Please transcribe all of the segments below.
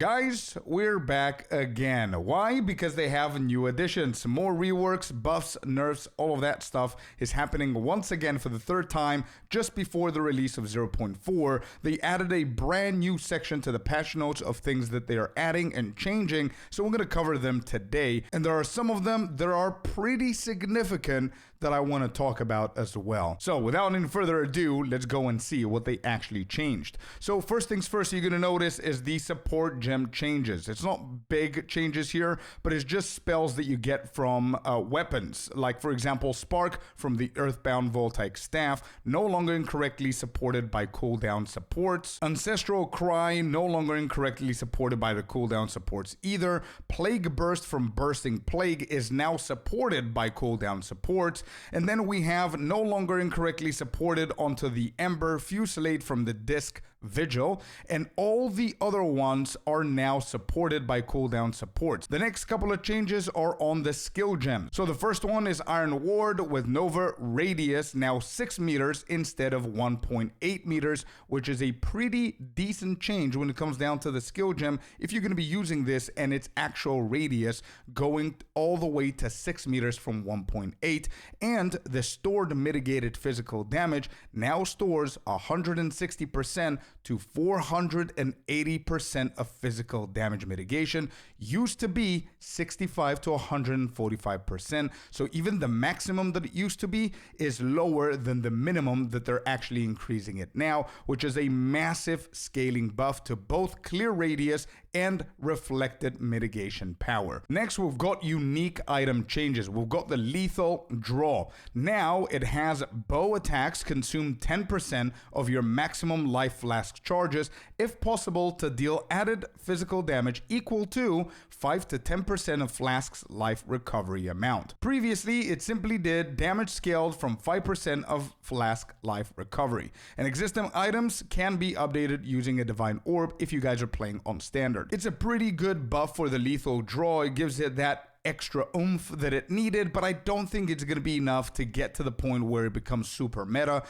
Guys, we're back again. Why? Because they have new additions, more reworks, buffs, nerfs, all of that stuff is happening once again for the third time just before the release of 0.4. They added a brand new section to the patch notes of things that they are adding and changing, so we're going to cover them today. And there are some of them that are pretty significant that I want to talk about as well. So without any further ado, let's go and see what they actually changed. So first things first, you're going to notice is the support gem changes. It's not big changes here, but it's just spells that you get from weapons. Like for example, Spark from the Earthbound Voltaic Staff, no longer incorrectly supported by cooldown supports. Ancestral Cry, no longer incorrectly supported by the cooldown supports either. Plague Burst from Bursting Plague is now supported by cooldown supports. And then we have no longer incorrectly supported onto the Ember Fusillade from the Disc Vigil, and all the other ones are now supported by cooldown supports. The next couple of changes are on the skill gems. So the first one is Iron Ward with Nova Radius, now 6 meters instead of 1.8 meters, which is a pretty decent change when it comes down to the skill gem if you're going to be using this and its actual radius going all the way to 6 meters from 1.8. And the stored mitigated physical damage now stores 160% to 480% of physical damage mitigation. Used to be 65 to 145%. So even the maximum that it used to be is lower than the minimum that they're actually increasing it now, which is a massive scaling buff to both clear radius and reflected mitigation power. Next, we've got unique item changes. We've got the lethal draw. Now it has bow attacks consume 10% of your maximum life flask charges, if possible, to deal added physical damage equal to 5 to 10% of flask's life recovery amount. Previously, it simply did damage scaled from 5% of flask life recovery. And existing items can be updated using a divine orb if you guys are playing on standard. It's a pretty good buff for the lethal draw. It gives it that extra oomph that it needed, but I don't think it's going to be enough to get to the point where it becomes super meta,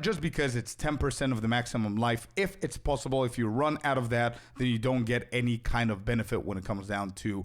just because it's 10% of the maximum life. If it's possible, if you run out of that, then you don't get any kind of benefit when it comes down to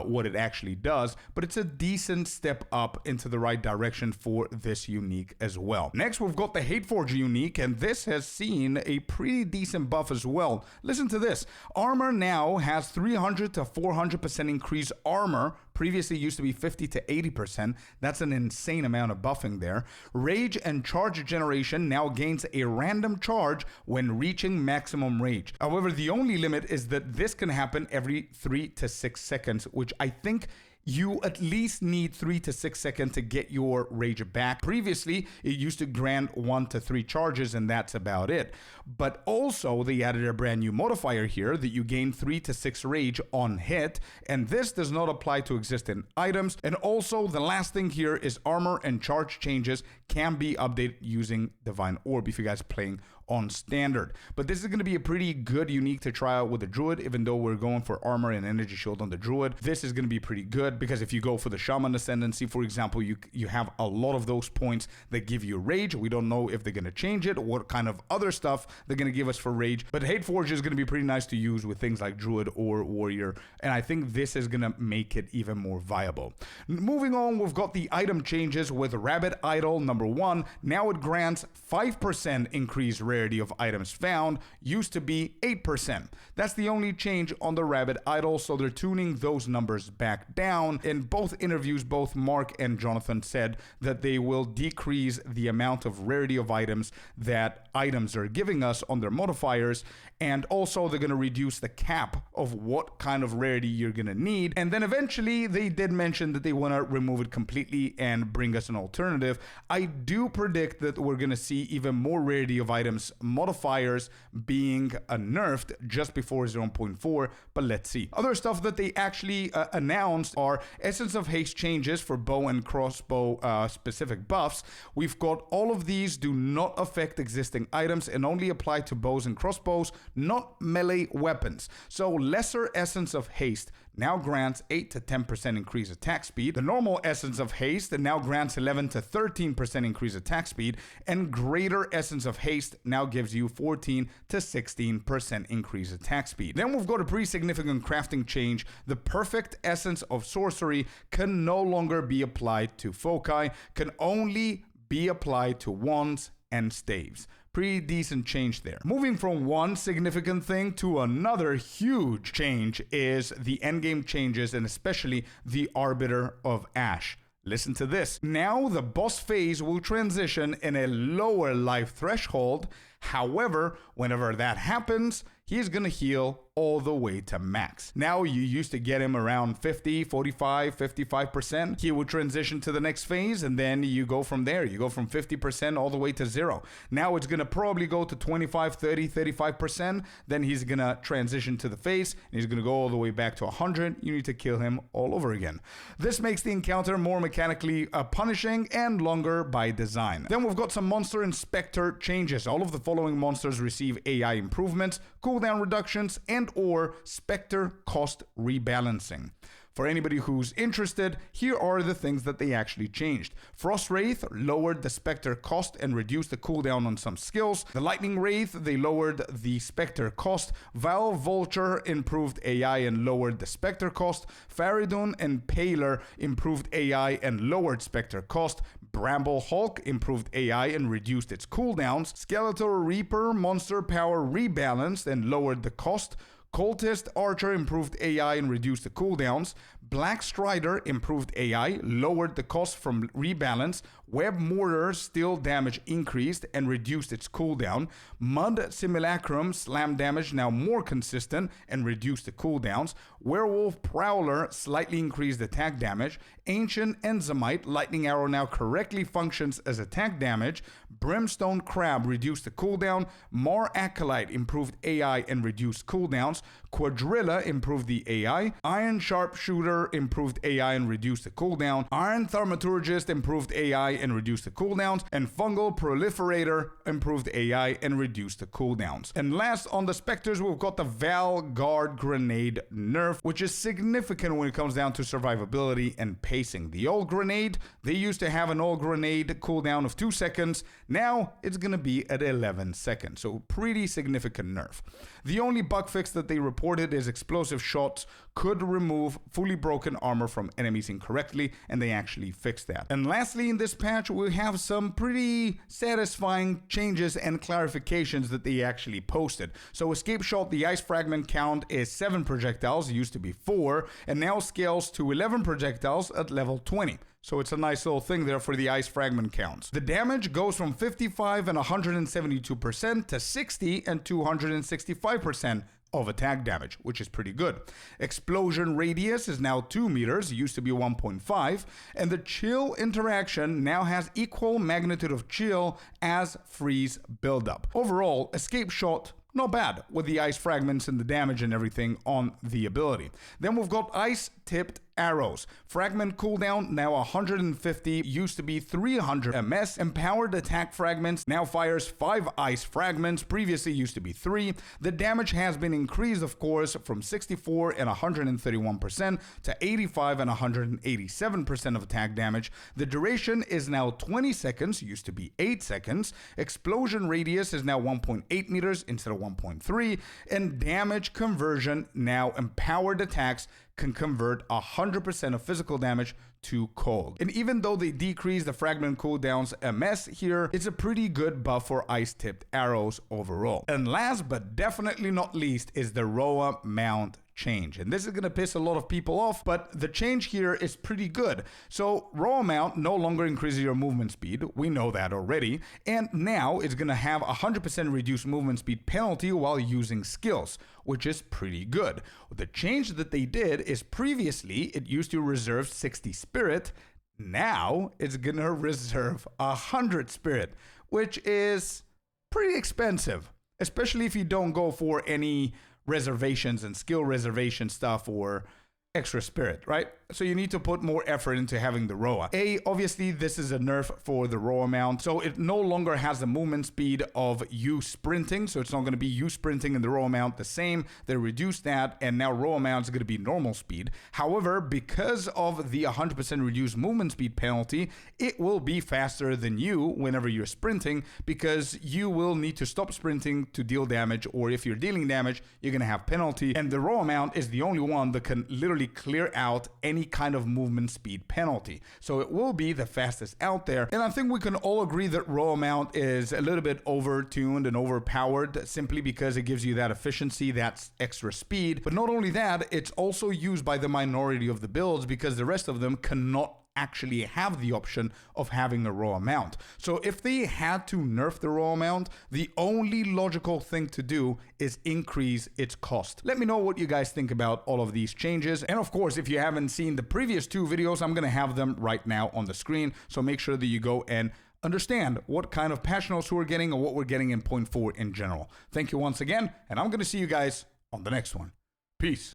what it actually does, but it's a decent step up into the right direction for this unique as well. Next, we've got the Hateforge unique, and this has seen a pretty decent buff as well. Listen to this. Armor now has 300 to 400% increased armor. Previously used to be 50 to 80%. That's an insane amount of buffing there. Rage and charge generation now gains a random charge when reaching maximum rage. However, the only limit is that this can happen every 3 to 6 seconds, which I think you at least need 3 to 6 seconds to get your rage back. Previously, it used to grant 1 to 3 charges, and that's about it. But also, they added a brand new modifier here that you gain 3 to 6 rage on hit, and this does not apply to existing items. And also, the last thing here is armor and charge changes can be updated using Divine Orb if you guys are playing on standard. But this is going to be a pretty good unique to try out with the Druid, even though we're going for armor and energy shield on the Druid. This is going to be pretty good, because if you go for the Shaman Ascendancy, for example, you have a lot of those points that give you rage. We don't know if they're going to change it, what kind of other stuff they're going to give us for rage, but Hateforge is going to be pretty nice to use with things like Druid or Warrior, and I think this is going to make it even more viable. Moving on, we've got the item changes with Rabbit Idol number 1. Now it grants 5% increased rarity of items found, used to be 8%. That's the only change on the Rabbit Idol, so they're tuning those numbers back down. In both interviews, both Mark and Jonathan said that they will decrease the amount of rarity of items that items are giving us on their modifiers, and also they're going to reduce the cap of what kind of rarity you're going to need. And then eventually they did mention that they want to remove it completely and bring us an alternative. I do predict that we're going to see even more rarity of items modifiers being nerfed just before 0.4, but let's see. Other stuff that they actually announced are Essence of Haste changes for bow and crossbow specific buffs. We've got all of these do not affect existing items and only apply to bows and crossbows, not melee weapons. So lesser Essence of Haste now grants 8 to 10% increased attack speed. The normal Essence of Haste now grants 11 to 13% increased attack speed, and Greater Essence of Haste now gives you 14 to 16% increased attack speed. Then we've got a pretty significant crafting change. The Perfect Essence of Sorcery can no longer be applied to foci, can only be applied to wands and staves. Pretty decent change there. Moving from one significant thing to another huge change is the endgame changes, and especially the Arbiter of Ash. Listen to this. Now the boss phase will transition in a lower life threshold. However, whenever that happens, he's going to heal all the way to max. Now you used to get him around 50, 45, 55%. He will transition to the next phase, and then you go from there. You go from 50% all the way to 0. Now it's going to probably go to 25, 30, 35%. Then he's going to transition to the phase, and he's going to go all the way back to 100. You need to kill him all over again. This makes the encounter more mechanically punishing and longer by design. Then we've got some monster and spectre changes. All of the following monsters receive AI improvements, cooldown reductions, and or spectre cost rebalancing. For anybody who's interested, here are the things that they actually changed. Frost Wraith lowered the Spectre cost and reduced the cooldown on some skills. The Lightning Wraith, they lowered the Spectre cost. Vile Vulture improved AI and lowered the Spectre cost. Faridun and Paler improved AI and lowered Spectre cost. Bramble Hulk improved AI and reduced its cooldowns. Skeletor Reaper monster power rebalanced and lowered the cost. Cultist Archer improved AI and reduced the cooldowns. Black Strider improved AI, lowered the cost from rebalance. Web Mortar still damage increased and reduced its cooldown. Mud Simulacrum slam damage now more consistent and reduced the cooldowns. Werewolf Prowler slightly increased attack damage. Ancient Enzymite Lightning Arrow now correctly functions as attack damage. Brimstone Crab reduced the cooldown. Mar Acolyte improved AI and reduced cooldowns. Quadrilla improved the AI. Iron Sharpshooter improved AI and reduced the cooldown. Iron Thaumaturgist improved AI and reduced the cooldowns. And Fungal Proliferator improved AI and reduced the cooldowns. And last on the Spectres, we've got the Val Guard Grenade nerf, which is significant when it comes down to survivability and pacing. The old grenade, they used to have an old grenade cooldown of 2 seconds. Now it's going to be at 11 seconds. So pretty significant nerf. The only bug fix that they reported is explosive shots could remove fully broken armor from enemies incorrectly, and they actually fixed that. And lastly, in this patch, we have some pretty satisfying changes and clarifications that they actually posted. So escape shot, the ice fragment count is 7 projectiles, it used to be 4, and now scales to 11 projectiles at level 20. So it's a nice little thing there for the ice fragment counts. The damage goes from 55 and 172% to 60 and 265% of attack damage, which is pretty good. Explosion radius is now 2 meters, it used to be 1.5, and the chill interaction now has equal magnitude of chill as freeze buildup. Overall, escape shot, not bad with the ice fragments and the damage and everything on the ability. Then we've got ice tipped arrows. Fragment cooldown now 150, used to be 300 ms. Empowered attack fragments now fires 5 ice fragments, previously used to be 3. The damage has been increased, of course, from 64 and 131% to 85 and 187% of attack damage. The duration is now 20 seconds, used to be 8 seconds. Explosion radius is now 1.8 meters instead of 1.3, and damage conversion, now empowered attacks can convert 100% of physical damage to cold. And even though they decrease the fragment cooldowns MS here, it's a pretty good buff for ice-tipped arrows overall. And last but definitely not least is the Rhoa Mount change. And this is going to piss a lot of people off, but the change here is pretty good. So Rhoa Mount no longer increases your movement speed. We know that already. And now it's going to have 100% reduced movement speed penalty while using skills, which is pretty good. The change that they did is previously it used to reserve 60 spirit. Now it's going to reserve 100 spirit, which is pretty expensive, especially if you don't go for any reservations and skill reservation stuff, or extra spirit, right? So you need to put more effort into having the Rhoa. Obviously this is a nerf for the Rhoa Mount, so it no longer has the movement speed of you sprinting, so it's not going to be you sprinting in the Rhoa Mount the same. They reduced that, and now Rhoa Mount is going to be normal speed. However, because of the 100% reduced movement speed penalty, it will be faster than you whenever you're sprinting, because you will need to stop sprinting to deal damage, or if you're dealing damage, you're going to have penalty. And the Rhoa Mount is the only one that can literally clear out any kind of movement speed penalty. So it will be the fastest out there. And I think we can all agree that Rhoa Mount is a little bit over-tuned and overpowered simply because it gives you that efficiency, that extra speed. But not only that, it's also used by the minority of the builds because the rest of them cannot actually have the option of having a Rhoa Mount. So if they had to nerf the Rhoa Mount, the only logical thing to do is increase its cost. Let me know what you guys think about all of these changes. And of course, if you haven't seen the previous 2 videos, I'm going to have them right now on the screen. So make sure that you go and understand what kind of patch notes we're getting and what we're getting in 0.4 in general. Thank you once again, and I'm going to see you guys on the next one. Peace.